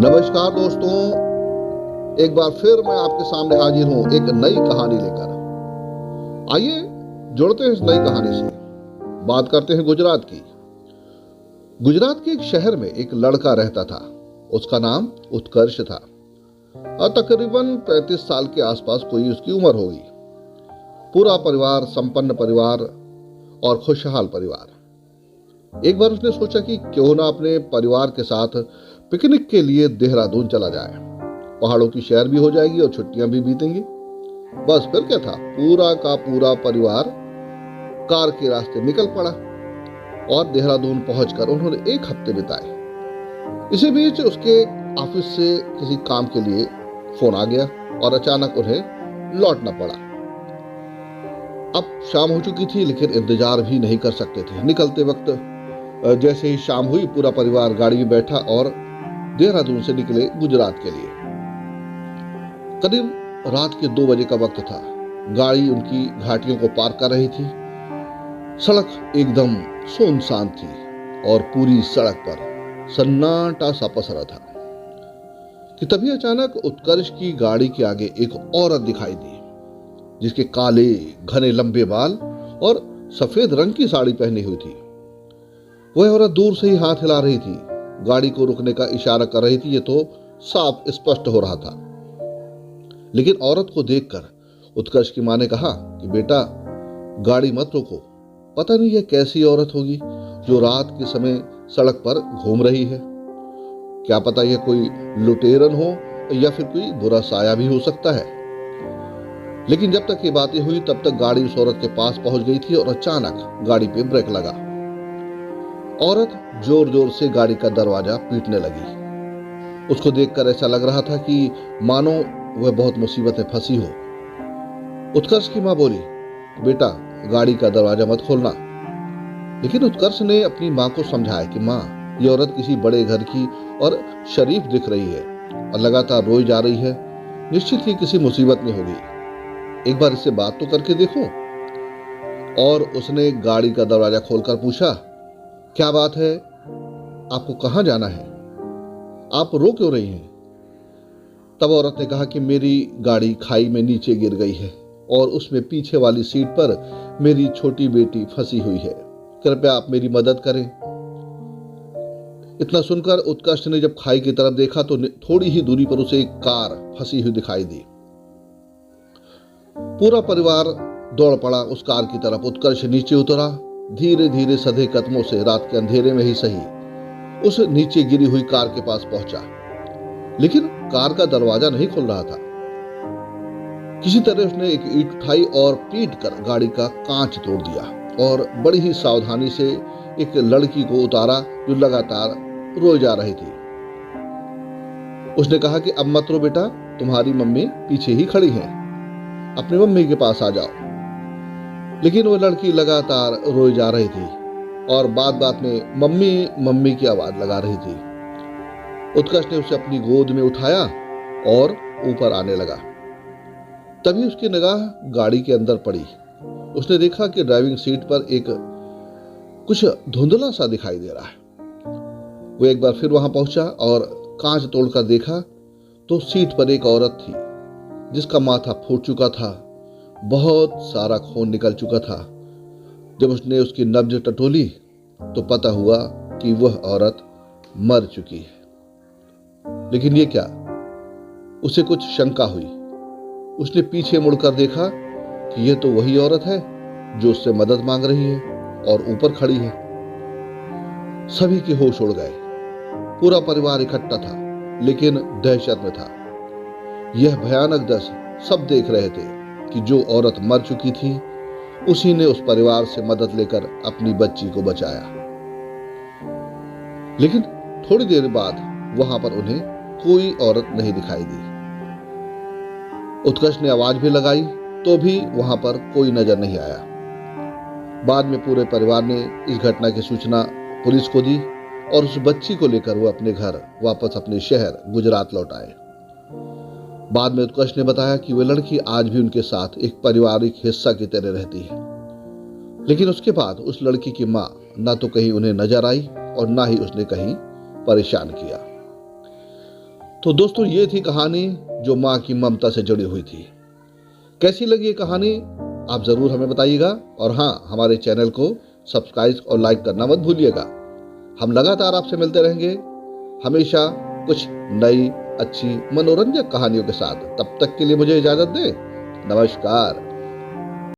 नमस्कार दोस्तों, एक बार फिर मैं आपके सामने हाजिर हूं एक नई कहानी लेकर। आइए जुड़ते हैं इस नई कहानी से। बात करते हैं गुजरात की। गुजरात के एक शहर में एक लड़का रहता था। उसका नाम उत्कर्ष था और तकरीबन 35 साल के आसपास कोई उसकी उम्र होगी। पूरा परिवार संपन्न परिवार और खुशहाल परिवार। एक बार उसने सोचा कि क्यों ना अपने परिवार के साथ पिकनिक के लिए देहरादून चला जाए। पहाड़ों की सैर भी हो जाएगी और छुट्टियां भी बीतेंगी। बस फिर क्या था, पूरा का पूरा परिवार कार के रास्ते निकल पड़ा और देहरादून पहुंचकर उन्होंने एक हफ्ते बिताए। इसी बीच उसके ऑफिस से किसी काम के लिए फोन आ गया और अचानक उन्हें लौटना पड़ा। अब शाम हो चुकी थी, लेकिन इंतजार भी नहीं कर सकते थे। निकलते वक्त जैसे ही शाम हुई, पूरा परिवार गाड़ी में बैठा और देहरादून से निकले गुजरात के लिए। करीब रात के 2 बजे का वक्त था। गाड़ी उनकी घाटियों को पार कर रही थी। सड़क एकदम सुनसान थी और पूरी सड़क पर सन्नाटा सा पसरा था कि तभी अचानक उत्कर्ष की गाड़ी के आगे एक औरत दिखाई दी, जिसके काले घने लंबे बाल और सफेद रंग की साड़ी पहनी हुई थी। वह औरत दूर से ही हाथ हिला रही थी, गाड़ी को रुकने का इशारा कर रही थी। ये तो साफ स्पष्ट हो रहा था। लेकिन औरत को देखकर उत्कर्ष की मां ने कहा कि बेटा, गाड़ी मत रोको। पता नहीं यह कैसी औरत होगी जो रात के समय सड़क पर घूम रही है। क्या पता यह कोई लुटेरन हो या फिर कोई बुरा साया भी हो सकता है। लेकिन जब तक ये बातें हुई तब तक गाड़ी उस औरत के पास पहुंच गई थी और अचानक गाड़ी पे ब्रेक लगा। औरत जोर जोर से गाड़ी का दरवाजा पीटने लगी। उसको देखकर ऐसा लग रहा था कि मानो वह बहुत मुसीबत में फंसी हो। उत्कर्ष की मां बोली, बेटा, गाड़ी का दरवाजा मत खोलना। लेकिन उत्कर्ष ने अपनी मां को समझाया कि मां, ये औरत किसी बड़े घर की और शरीफ दिख रही है और लगातार रोई जा रही है। निश्चित ही किसी मुसीबत में होगी। एक बार इससे बात तो करके देखो। और उसने गाड़ी का दरवाजा खोलकर पूछा, क्या बात है, आपको कहां जाना है? आप रो क्यों रही हैं? तब औरत ने कहा कि मेरी गाड़ी खाई में नीचे गिर गई है और उसमें पीछे वाली सीट पर मेरी छोटी बेटी फंसी हुई है। कृपया आप मेरी मदद करें। इतना सुनकर उत्कर्ष ने जब खाई की तरफ देखा तो थोड़ी ही दूरी पर उसे एक कार फंसी हुई दिखाई दी। पूरा परिवार दौड़ पड़ा उस कार की तरफ। उत्कर्ष नीचे उतरा, धीरे धीरे सधे कदमों से, रात के अंधेरे में ही सही, उस नीचे गिरी हुई कार के पास पहुंचा। लेकिन कार का दरवाजा नहीं खुल रहा था। किसी तरह उसने एक ईंट उठाई और पीट कर गाड़ी का कांच तोड़ दिया और बड़ी ही सावधानी से एक लड़की को उतारा जो लगातार रोई जा रही थी। उसने कहा कि अब मत रो बेटा, तुम्हारी मम्मी पीछे ही खड़ी हैं, अपनी मम्मी के पास आ जाओ। लेकिन वो लड़की लगातार रोई जा रही थी और बात बात में मम्मी मम्मी की आवाज लगा रही थी। उत्कर्ष ने उसे अपनी गोद में उठाया और ऊपर आने लगा। तभी उसकी निगाह गाड़ी के अंदर पड़ी। उसने देखा कि ड्राइविंग सीट पर एक कुछ धुंधला सा दिखाई दे रहा है। वो एक बार फिर वहां पहुंचा और कांच तोड़कर देखा तो सीट पर एक औरत थी जिसका माथा फूट चुका था, बहुत सारा खून निकल चुका था। जब उसने उसकी नब्ज टटोली तो पता हुआ कि वह औरत मर चुकी है। लेकिन ये क्या, उसे कुछ शंका हुई। उसने पीछे मुड़कर देखा कि यह तो वही औरत है जो उससे मदद मांग रही है और ऊपर खड़ी है। सभी के होश उड़ गए। पूरा परिवार इकट्ठा था, लेकिन दहशत में था। यह भयानक दृश्य सब देख रहे थे कि जो औरत मर चुकी थी उसी ने उस परिवार से मदद लेकर अपनी बच्ची को बचाया। लेकिन थोड़ी देर बाद वहां पर उन्हें कोई औरत नहीं दिखाई दी। उत्कर्ष ने आवाज भी लगाई तो भी वहां पर कोई नजर नहीं आया। बाद में पूरे परिवार ने इस घटना की सूचना पुलिस को दी और उस बच्ची को लेकर वो अपने घर वापस अपने शहर गुजरात लौट आए। बाद में उत्कर्ष ने बताया कि वह लड़की आज भी उनके साथ एक पारिवारिक हिस्सा की तरह रहती है। लेकिन उसके बाद उस लड़की की मां ना तो कहीं उन्हें नजर आई और ना ही उसने कहीं परेशान किया। तो दोस्तों, ये थी कहानी जो माँ की ममता से जुड़ी हुई थी। कैसी लगी ये कहानी आप ज़रूर हमें बताइएगा। और हाँ, हमारे चैनल को सब्सक्राइब और लाइक करना मत भूलिएगा। हम लगातार आपसे मिलते रहेंगे, हमेशा कुछ नई अच्छी मनोरंजक कहानियों के साथ। तब तक के लिए मुझे इजाज़त दें। नमस्कार।